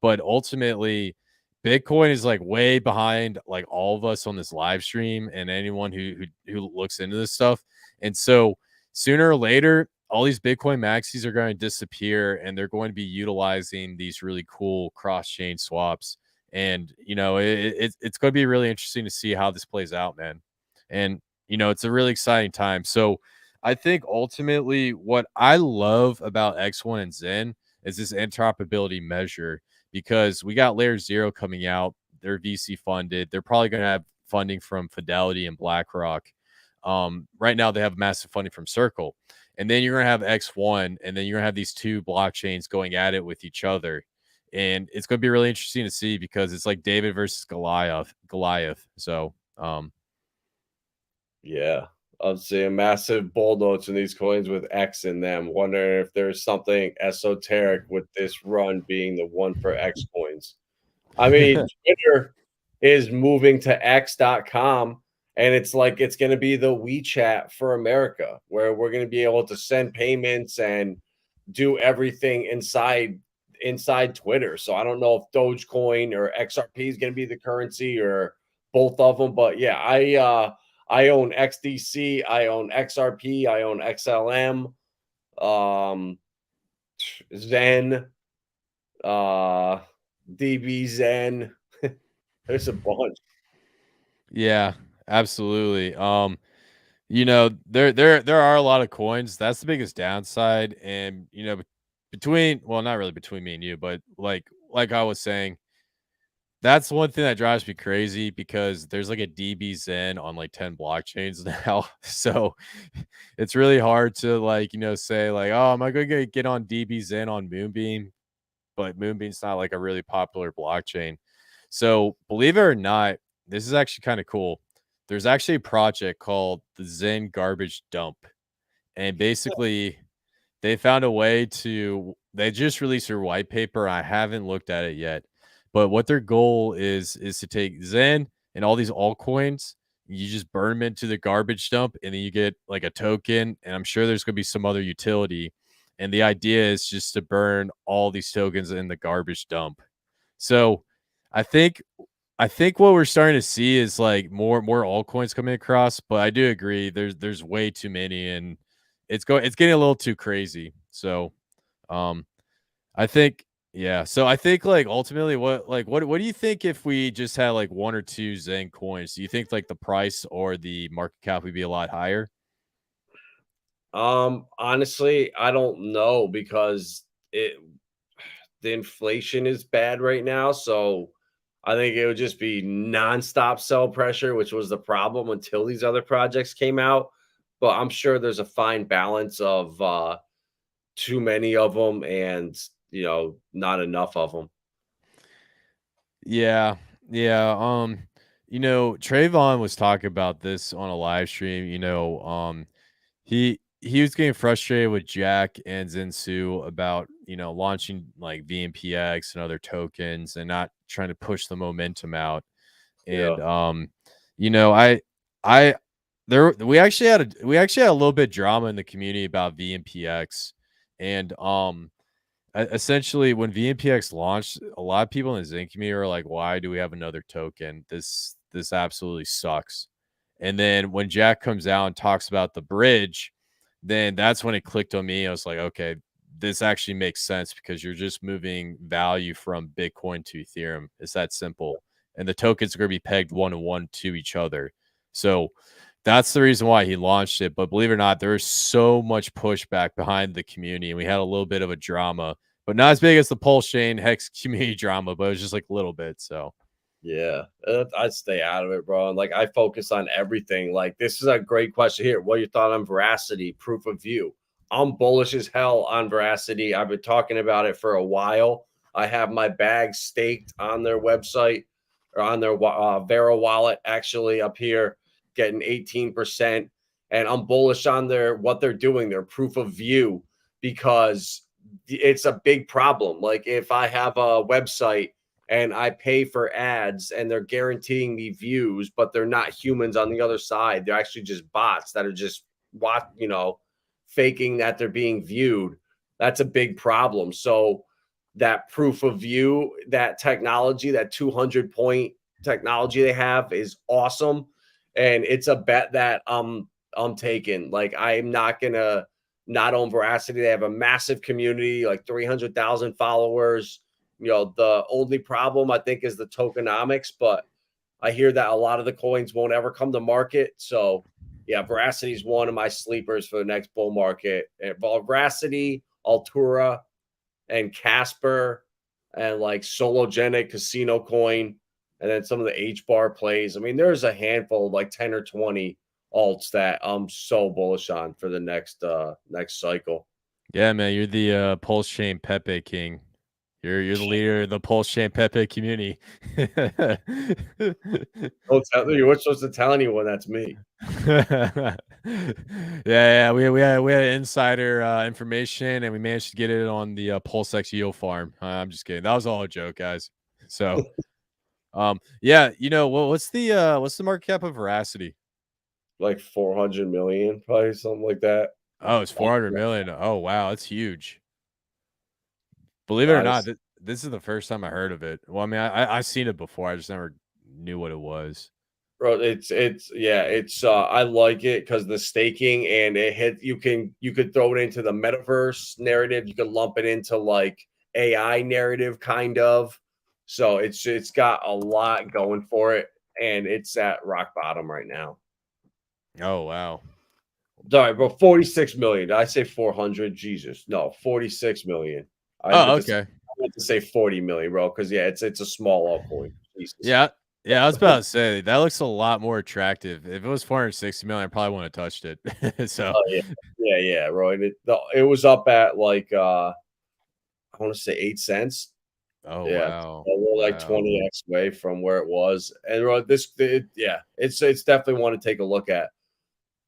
[SPEAKER 3] But ultimately, Bitcoin is like way behind like all of us on this live stream and anyone who looks into this stuff. And so sooner or later, all these Bitcoin maxis are going to disappear and they're going to be utilizing these really cool cross-chain swaps. And, it's going to be really interesting to see how this plays out, man. And, it's a really exciting time. So I think ultimately what I love about X1 and Zen is this interoperability measure, because we got Layer Zero coming out. They're VC funded. They're probably going to have funding from Fidelity and BlackRock. Right now they have massive funding from Circle. And then you're going to have X1, and then you're going to have these two blockchains going at it with each other. And it's going to be really interesting to see, because it's like David versus Goliath. So,
[SPEAKER 2] Yeah. I'm seeing massive bull notes in these coins with X in them. Wondering if there's something esoteric with this run being the one for X coins. I mean, Twitter is moving to X.com, and it's like it's going to be the WeChat for America, where we're going to be able to send payments and do everything inside Twitter. So I don't know if Dogecoin or XRP is going to be the currency or both of them, but yeah, I own XDC, I own XRP, I own XLM, Zen, DB Zen. There's a bunch.
[SPEAKER 3] yeah, absolutely. There are a lot of coins. That's the biggest downside. And not really between me and you, but like I was saying, that's one thing that drives me crazy, because there's like a DB Zen on like 10 blockchains now. So it's really hard to say like, oh, am I going to get on DB Zen on Moonbeam? But Moonbeam's not like a really popular blockchain. So believe it or not, this is actually kind of cool. There's actually a project called the Zen Garbage Dump. And basically they found a way they just released their white paper. I haven't looked at it yet. But what their goal is to take Zen and all these altcoins You just burn them into the garbage dump, and then you get like a token. And I'm sure there's going to be some other utility. And the idea is just to burn all these tokens in the garbage dump. So I think what we're starting to see is like more altcoins coming across, but I do agree there's way too many, and it's getting a little too crazy. So um I think yeah. So I think like ultimately what do you think if we just had like one or two Zen coins? Do you think like the price or the market cap would be a lot higher?
[SPEAKER 2] Honestly, I don't know because the inflation is bad right now, so I think it would just be nonstop sell pressure, which was the problem until these other projects came out. But I'm sure there's a fine balance of too many of them and not enough of them.
[SPEAKER 3] Yeah. Yeah. Trayvon was talking about this on a live stream, he was getting frustrated with Jack and Zinsu about, launching like VMPX and other tokens and not trying to push the momentum out.
[SPEAKER 2] Yeah.
[SPEAKER 3] And I there we actually had a little bit of drama in the community about VMPX. And essentially when VMPX launched, a lot of people in the Zen community are like, why do we have another token? This absolutely sucks. And then when Jack comes out and talks about the bridge, then that's when it clicked on me. I was like, okay, this actually makes sense because you're just moving value from Bitcoin to Ethereum. It's that simple. And the tokens are going to be pegged 1-to-1 to each other. So that's the reason why he launched it. But believe it or not, there's so much pushback behind the community. And we had a little bit of a drama, but not as big as the Pulsechain Hex community drama, but it was just like a little bit. So
[SPEAKER 2] Yeah, I'd stay out of it, bro. And like I focus on everything. Like this is a great question here. What are your thought on veracity, proof of view? I'm bullish as hell on veracity. I've been talking about it for a while. I have my bag staked on their website or on their Vero wallet, actually up here, getting 18%. And I'm bullish on what they're doing, their proof of view, because it's a big problem. Like if I have a website and I pay for ads and they're guaranteeing me views, but they're not humans on the other side. They're actually just bots that are just faking that they're being viewed. That's a big problem. So that proof of view, that technology, that 200 point technology they have is awesome. And it's a bet that I'm taking. Like I'm not gonna not own veracity. They have a massive community, like 300,000 followers. The only problem I think is the tokenomics, but I hear that a lot of the coins won't ever come to market. So yeah, veracity is one of my sleepers for the next bull market. Veracity, Altura, and Casper, and like Sologenic Casino Coin, and then some of the H bar plays. I mean, there's a handful, like 10 or 20 alts that I'm so bullish on for the next cycle.
[SPEAKER 3] yeah, man, you're the Pulsechain Pepe King. You're the leader of the Pulsechain Pepe community.
[SPEAKER 2] Don't tell me you're supposed to tell anyone that's me.
[SPEAKER 3] Yeah, we had insider information, and we managed to get it on the PulseX yield farm. I'm just kidding. That was all a joke, guys. So, yeah, what's the market cap of Veracity?
[SPEAKER 2] Like 400 million, probably something like that.
[SPEAKER 3] Oh, it's 400 million. Oh, wow, that's huge. Believe it or not, this is the first time I heard of it. Well, I mean, I've seen it before. I just never knew what it was.
[SPEAKER 2] Bro, it's I like it because the staking and you could throw it into the metaverse narrative. You could lump it into like AI narrative kind of. So it's got a lot going for it, and it's at rock bottom right now.
[SPEAKER 3] Oh, wow.
[SPEAKER 2] Sorry, bro, 46 million. Did I say 400? Jesus. No, 46 million.
[SPEAKER 3] Okay.
[SPEAKER 2] I meant to say 40 million, bro, because yeah, it's a small altcoin. Jesus.
[SPEAKER 3] Yeah. Yeah, I was about to say that looks a lot more attractive. If it was 460 million, I probably wouldn't have touched it. So
[SPEAKER 2] yeah, bro. And it was up at like I want to say 8 cents.
[SPEAKER 3] oh
[SPEAKER 2] Yeah,
[SPEAKER 3] wow.
[SPEAKER 2] we're like 20x away from where it was. And it's definitely one to take a look at.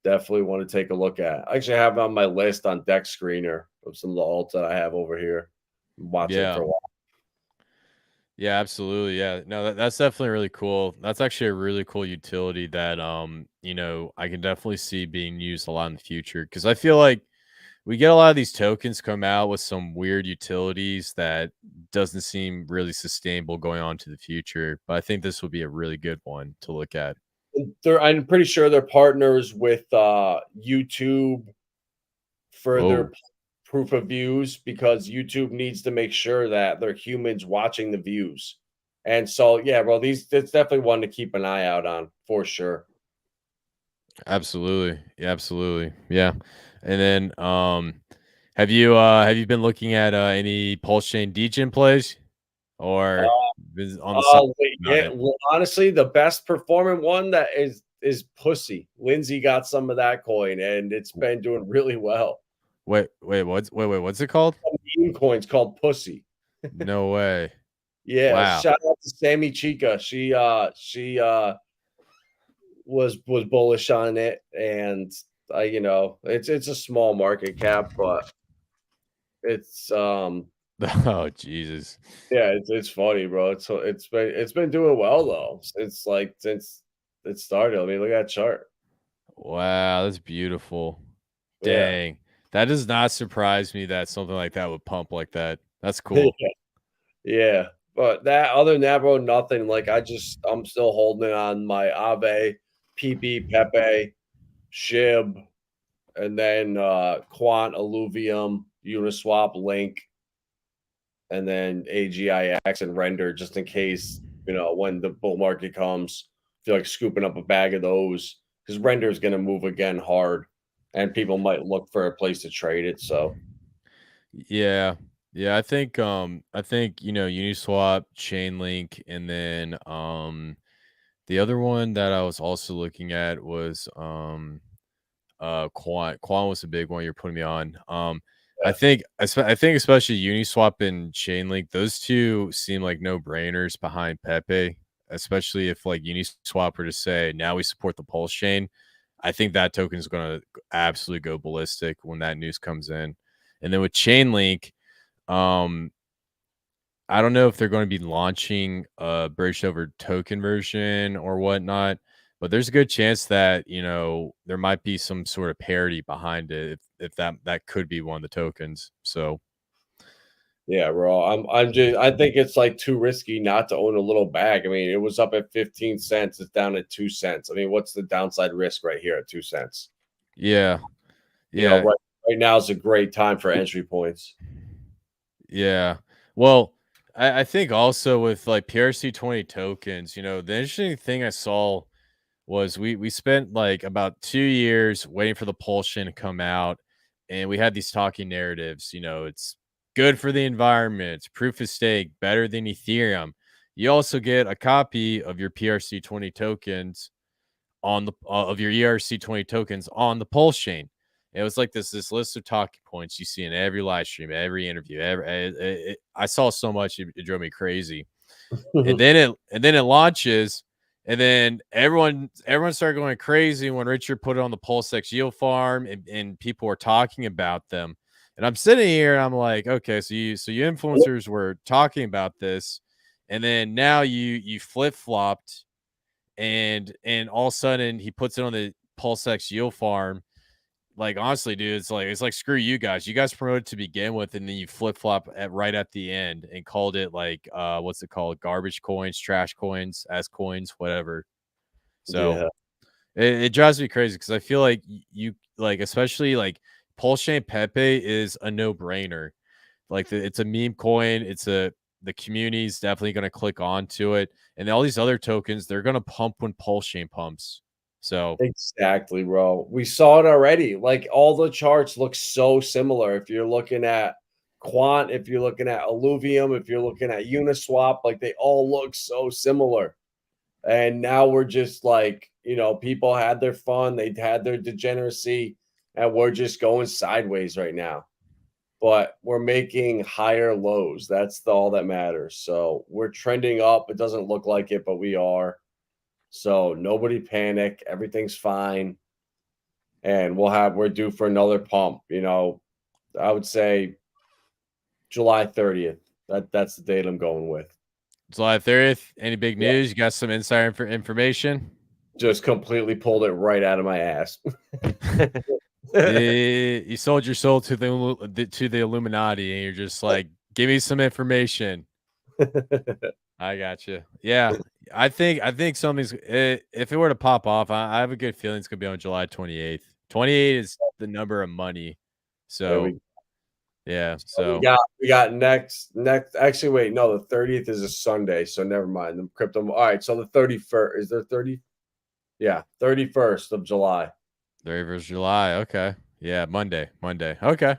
[SPEAKER 2] Definitely want to take a look at. I actually have it on my list on Deck Screener of some of the alts that I have over here. I'm watching it for a while.
[SPEAKER 3] Yeah, absolutely. Yeah. No, that's definitely really cool. That's actually a really cool utility that I can definitely see being used a lot in the future because I feel like we get a lot of these tokens come out with some weird utilities that doesn't seem really sustainable going on to the future. But I think this will be a really good one to look at.
[SPEAKER 2] I'm pretty sure they're partners with YouTube for their
[SPEAKER 3] Oh,
[SPEAKER 2] proof of views because YouTube needs to make sure that they're humans watching the views. And so, yeah, well, it's definitely one to keep an eye out on for sure.
[SPEAKER 3] absolutely. Yeah, absolutely. Yeah. And then have you been looking at any Pulse Chain degen plays or been on the side about
[SPEAKER 2] Yeah,
[SPEAKER 3] it?
[SPEAKER 2] well, honestly, the best performing one that is Pussy. Lindsay got some of that coin, and it's been doing really well.
[SPEAKER 3] What's it called?
[SPEAKER 2] Meme coin's called Pussy.
[SPEAKER 3] No way.
[SPEAKER 2] Yeah,
[SPEAKER 3] Wow.
[SPEAKER 2] shout out to Sammy Chica. She was bullish on it, and it's a small market cap, but it's
[SPEAKER 3] Oh, Jesus.
[SPEAKER 2] yeah, it's funny, bro. It's been doing well though. Since it started. I mean, look at that chart.
[SPEAKER 3] Wow, that's beautiful.
[SPEAKER 2] Yeah.
[SPEAKER 3] Dang. That does not surprise me that something like that would pump like that. That's cool.
[SPEAKER 2] Yeah. But that other than that, bro, nothing. Like I'm still holding on my Aave, PB, Pepe, Shib, and then Quant, Illuvium, Uniswap, Link, and then AGIX and Render just in case, when the bull market comes. I feel like scooping up a bag of those because Render is gonna move again hard and people might look for a place to trade it. So
[SPEAKER 3] Yeah. Yeah, I think, Uniswap, Chainlink, and then the other one that I was also looking at was Quant. Quant was a big one you're putting me on.
[SPEAKER 2] yeah.
[SPEAKER 3] I think especially Uniswap and Chainlink, those two seem like no-brainers behind Pepe, especially if like Uniswap were to say, now we support the Pulse chain. I think that token is gonna absolutely go ballistic when that news comes in. And then with Chainlink, um, I don't know if they're going to be launching a bridged over token version or whatnot, but there's a good chance that there might be some sort of parity behind it if that could be one of the tokens. So
[SPEAKER 2] Yeah, bro. I think it's like too risky not to own a little bag. I mean, it was up at 15 cents, it's down at 2 cents. I mean, what's the downside risk right here at 2 cents?
[SPEAKER 3] yeah,
[SPEAKER 2] You know,
[SPEAKER 3] yeah,
[SPEAKER 2] right now is a great time for entry points.
[SPEAKER 3] yeah. Well, I think also with like PRC20 tokens, the interesting thing I saw was we spent like about 2 years waiting for the Pulse chain to come out, and we had these talking narratives. It's good for the environment, it's proof of stake, better than Ethereum. You also get a copy of your PRC20 tokens on the of your ERC20 tokens on the Pulse chain. It was like this list of talking points you see in every live stream, every interview. I saw so much it drove me crazy. And then it launches, and then everyone started going crazy when Richard put it on the PulseX yield farm, and people were talking about them. And I'm sitting here and I'm like, okay, so you influencers were talking about this, and then now you flip flopped, and all of a sudden he puts it on the PulseX yield farm. Like, honestly, dude, it's like screw you guys. You guys promoted to begin with, and then you flip flop at right at the end and called it like what's it called? Garbage coins, trash coins, S coins, whatever. So
[SPEAKER 2] Yeah.
[SPEAKER 3] it drives me crazy because I feel like you like, especially like Pulse Chain Pepe is a no brainer. Like it's a meme coin. The community is definitely going to click onto it, and all these other tokens they're going to pump when Pulse Chain pumps. So
[SPEAKER 2] Exactly, bro. We saw it already. Like all the charts look so similar. If you're looking at Quant, if you're looking at Alluvium, if you're looking at Uniswap, like they all look so similar. And now we're just like, people had their fun, they had their degeneracy, and we're just going sideways right now. But we're making higher lows. That's all that matters. So we're trending up. It doesn't look like it, but we are. So nobody panic. Everything's fine. And we're due for another pump. I would say July 30th. That's the date I'm going with.
[SPEAKER 3] July 30th. Any big news? You got some insider information?
[SPEAKER 2] Just completely pulled it right out of my ass.
[SPEAKER 3] You sold your soul to the Illuminati, and you're just like, give me some information. I got you. Yeah, I think something's if it were to pop off, I have a good feeling it's gonna be on July 28th. 28 is the number of money.
[SPEAKER 2] There
[SPEAKER 3] So
[SPEAKER 2] we
[SPEAKER 3] yeah,
[SPEAKER 2] we
[SPEAKER 3] so
[SPEAKER 2] got next actually wait, no, the 30th is a Sunday, so never mind. The crypto all right, so the 31st is there 30? Yeah, 31st of July.
[SPEAKER 3] 31st July. Okay. Yeah, Monday. Okay.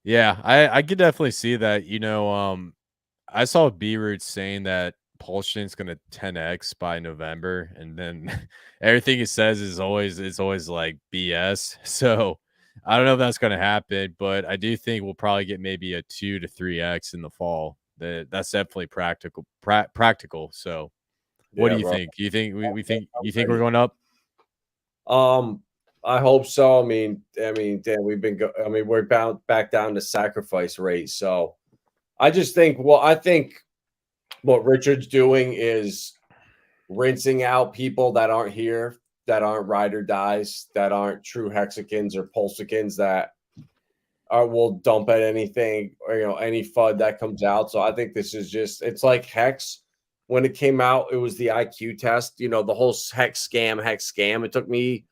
[SPEAKER 3] Yeah, I could definitely see that. I saw B Root saying that Pulsechain's gonna 10x by November, and then everything he says is always like BS. So I don't know if that's gonna happen, but I do think we'll probably get maybe a 2 to 3x in the fall. That's definitely practical. So what do
[SPEAKER 2] Yeah,
[SPEAKER 3] you
[SPEAKER 2] bro.
[SPEAKER 3] think? Do you think we think
[SPEAKER 2] I'm
[SPEAKER 3] you think we're
[SPEAKER 2] ready.
[SPEAKER 3] going up?
[SPEAKER 2] I hope so. Damn, we're bound back down to sacrifice rate. So I think what Richard's doing is rinsing out people that aren't here, that aren't ride or dies, that aren't true hexicans or pulsicans that will dump at anything or any FUD that comes out. So I think this is just it's like Hex when it came out, it was the IQ test, the whole hex scam. It took me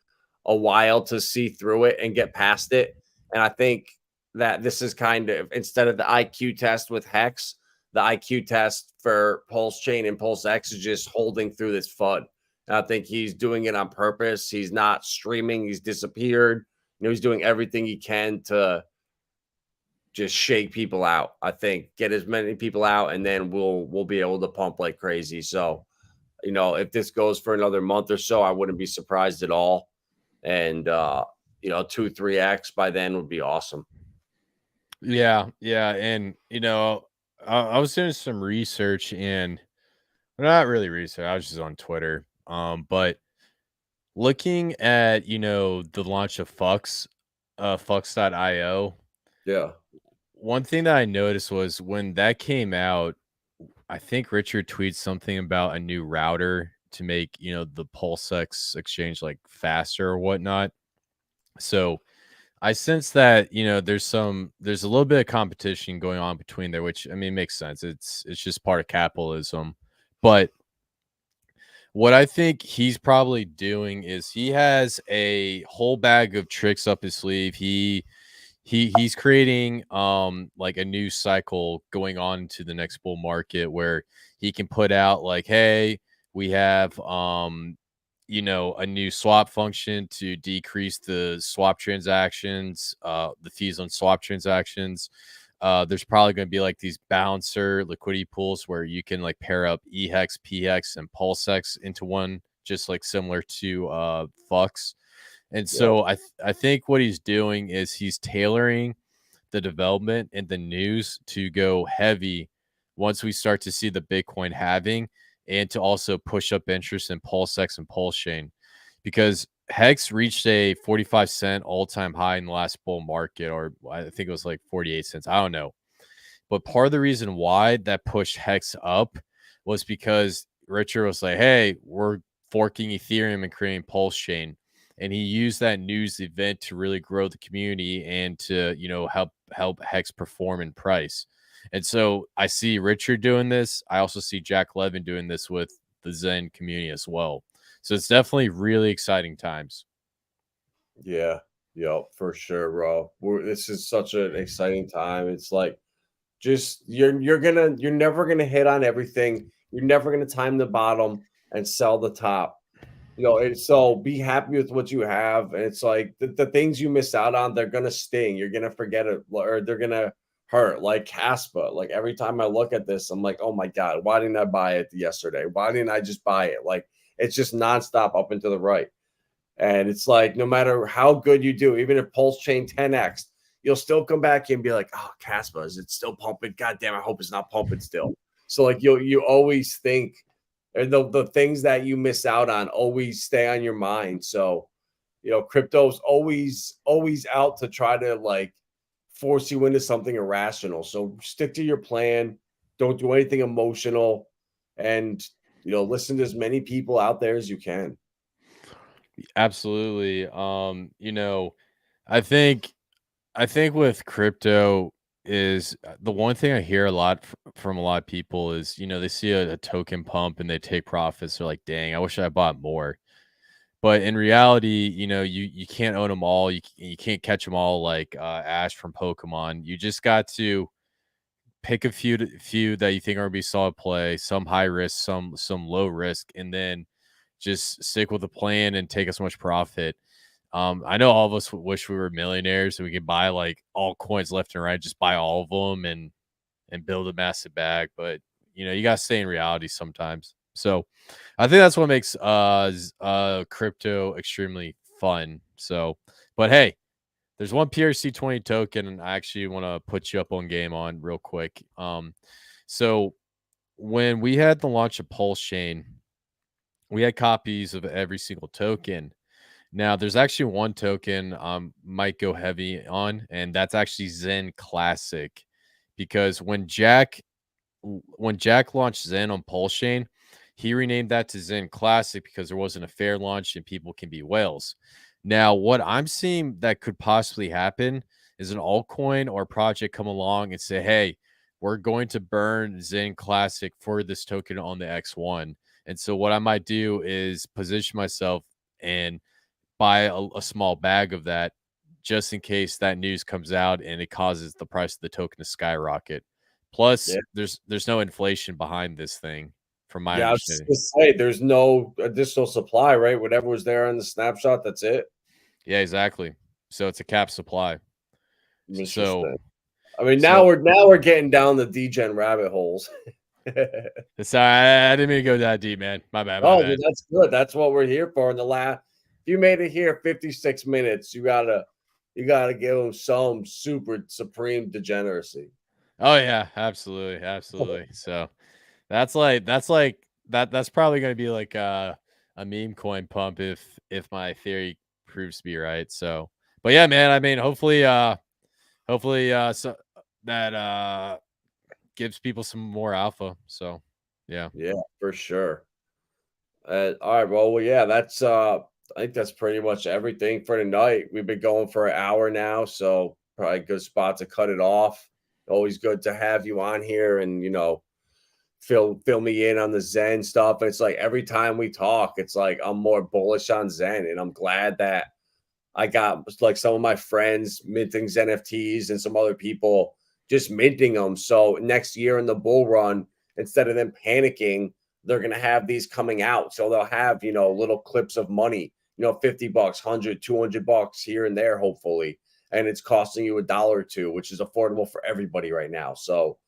[SPEAKER 2] a while to see through it and get past it. And I think that this is kind of instead of the IQ test with Hex, the IQ test for Pulse Chain and Pulse X is just holding through this FUD. And I think he's doing it on purpose. He's not streaming, he's disappeared. He's doing everything he can to just shake people out. I think get as many people out, and then we'll be able to pump like crazy. So, if this goes for another month or so, I wouldn't be surprised at all. And 2-3x by then would be awesome.
[SPEAKER 3] Yeah, yeah, and I was doing some research and not really research. I was just on Twitter. But looking at the launch of Fux.io,
[SPEAKER 2] Yeah.
[SPEAKER 3] one thing that I noticed was when that came out, I think Richard tweets something about a new router to make the PulseX exchange like faster or whatnot. So I sense that there's a little bit of competition going on between there, which I mean makes sense. It's just part of capitalism. But what I think he's probably doing is he has a whole bag of tricks up his sleeve. He's creating like a new cycle going on to the next bull market where he can put out like, hey, we have a new swap function to decrease the swap transactions, the fees on swap transactions. There's probably going to be like these bouncer liquidity pools where you can like pair up eHEX, PHEX, and PulseX into one, just like similar to Fux. And
[SPEAKER 2] Yep.
[SPEAKER 3] so I think what he's doing is he's tailoring the development and the news to go heavy once we start to see the Bitcoin halving, and to also push up interest in PulseX and Pulsechain, because Hex reached a 45-cent all-time high in the last bull market, or I think it was like 48 cents. I don't know. But part of the reason why that pushed Hex up was because Richard was like, hey, we're forking Ethereum and creating Pulsechain. And he used that news event to really grow the community and to, help Hex perform in price. And so I see Richard doing this. I also see Jack Levin doing this with the Zen community as well. So it's definitely really exciting times.
[SPEAKER 2] Yeah. Yep. For sure, bro. This is such an exciting time. It's like just you're never gonna hit on everything. You're never gonna time the bottom and sell the top. So be happy with what you have. And it's like the things you miss out on, they're gonna sting. You're gonna forget it, or they're gonna hurt. Like Casper. Like every time I look at this, I'm like, oh my God, why didn't I buy it yesterday? Why didn't I just buy it? Like it's just nonstop up and to the right. And it's like no matter how good you do, even if Pulse Chain 10x, you'll still come back and be like, oh, Casper, is it still pumping? God damn, I hope it's not pumping still. So like you always think, or the things that you miss out on always stay on your mind. So crypto's always out to try to like force you into something irrational. So stick to your plan, Don't do anything emotional, and listen to as many people out there as you can.
[SPEAKER 3] Absolutely. I think with crypto is the one thing I hear a lot from a lot of people is, they see a token pump and they take profits. They're like, dang, I wish I bought more. But in reality, you can't own them all. You can't catch them all like Ash from Pokemon. You just got to pick a few that you think are gonna be solid play, some high risk, some low risk, and then just stick with the plan and take as much profit. I know all of us wish we were millionaires and we could buy like all coins left and right, just buy all of them and build a massive bag. But you gotta stay in reality sometimes. So I think that's what makes crypto extremely fun. So, but hey, there's one PRC20 token, and I actually want to put you up on game on real quick. So when we had the launch of Pulsechain, we had copies of every single token. Now, there's actually one token might go heavy on, and that's actually Zen Classic, because when Jack launched Zen on Pulsechain, he renamed that to Zen Classic because there wasn't a fair launch and people can be whales. Now, what I'm seeing that could possibly happen is an altcoin or project come along and say, hey, we're going to burn Zen Classic for this token on the X1. And so what I might do is position myself and buy a small bag of that just in case that news comes out and it causes the price of the token to skyrocket. Plus,
[SPEAKER 2] Yeah.
[SPEAKER 3] there's no inflation behind this thing, from my
[SPEAKER 2] Yeah, I was just
[SPEAKER 3] understanding.
[SPEAKER 2] gonna say there's no additional supply, right? Whatever was there on the snapshot, that's it.
[SPEAKER 3] Yeah, exactly. So it's a cap supply. So
[SPEAKER 2] Interesting. I mean, now
[SPEAKER 3] so
[SPEAKER 2] we're getting down the degen rabbit holes.
[SPEAKER 3] I didn't mean to go that deep, man. My bad, my
[SPEAKER 2] Oh, dude,
[SPEAKER 3] bad.
[SPEAKER 2] that's good. That's what we're here for. In the last, if you made it here 56 minutes, you gotta give them some super supreme degeneracy.
[SPEAKER 3] Oh yeah, absolutely, absolutely. So that's probably going to be like a meme coin pump if my theory proves to be right. So, but yeah, man, I mean, hopefully so that gives people some more alpha. So, yeah.
[SPEAKER 2] Yeah, for sure. All right, well, yeah, that's I think that's pretty much everything for tonight. We've been going for an hour now, so probably a good spot to cut it off. Always good to have you on here and fill me in on the Zen stuff. It's like every time we talk, it's like I'm more bullish on Zen, and I'm glad that I got like some of my friends minting NFTs and some other people just minting them. So next year in the bull run, instead of them panicking, they're going to have these coming out. So they'll have, little clips of money, $50, 100, $200 here and there, hopefully. And it's costing you $1 or $2, which is affordable for everybody right now. So,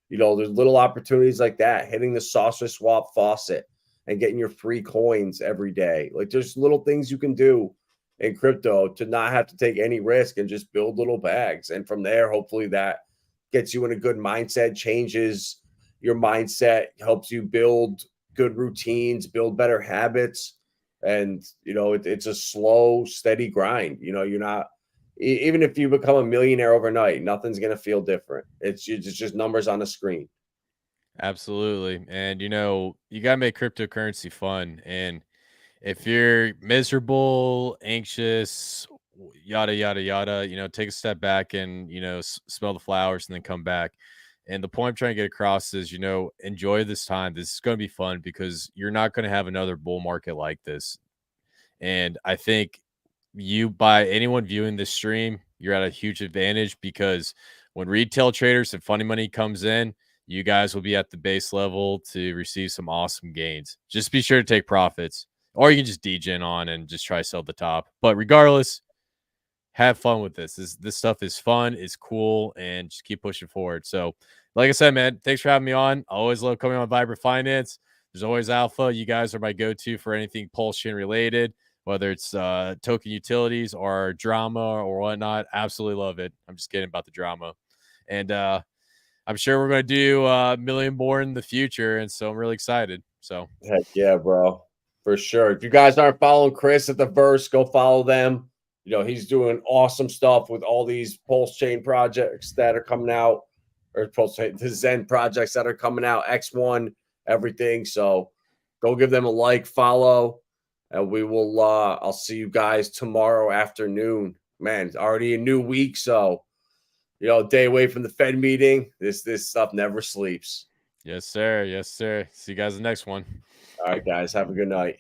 [SPEAKER 2] there's little opportunities like that, hitting the saucer swap faucet and getting your free coins every day. Like there's little things you can do in crypto to not have to take any risk and just build little bags. And from there, hopefully that gets you in a good mindset, changes your mindset, helps you build good routines, build better habits. And, it's a slow, steady grind. You're not, even if you become a millionaire overnight, nothing's going to feel different. It's just numbers on a screen.
[SPEAKER 3] Absolutely. And you got to make cryptocurrency fun. And if you're miserable, anxious, yada yada yada, take a step back and smell the flowers and then come back. And the point I'm trying to get across is, enjoy this time. This is going to be fun because you're not going to have another bull market like this. And I think by anyone viewing this stream, you're at a huge advantage because when retail traders and funny money comes in, you guys will be at the base level to receive some awesome gains. Just be sure to take profits, or you can just degen on and just try to sell the top. But regardless, have fun with this. This stuff is fun, it's cool, and just keep pushing forward. So, like I said, man, thanks for having me on. I always love coming on Vibra Finance. There's always alpha. You guys are my go-to for anything Pulsechain related, whether it's token utilities or drama or whatnot. Absolutely love it. I'm just kidding about the drama. And I'm sure we're going to do a million more in the future. And so I'm really excited. So
[SPEAKER 2] Heck yeah, bro. For sure. If you guys aren't following Kris at the Verse, go follow them. He's doing awesome stuff with all these Pulsechain projects that are coming out. or the Zen projects that are coming out, X1, everything. So go give them a like, follow, and we will. I'll see you guys tomorrow afternoon. Man, it's already a new week, so a day away from the Fed meeting. This stuff never sleeps.
[SPEAKER 3] Yes, sir. Yes, sir. See you guys in the next one.
[SPEAKER 2] All right, guys, have a good night.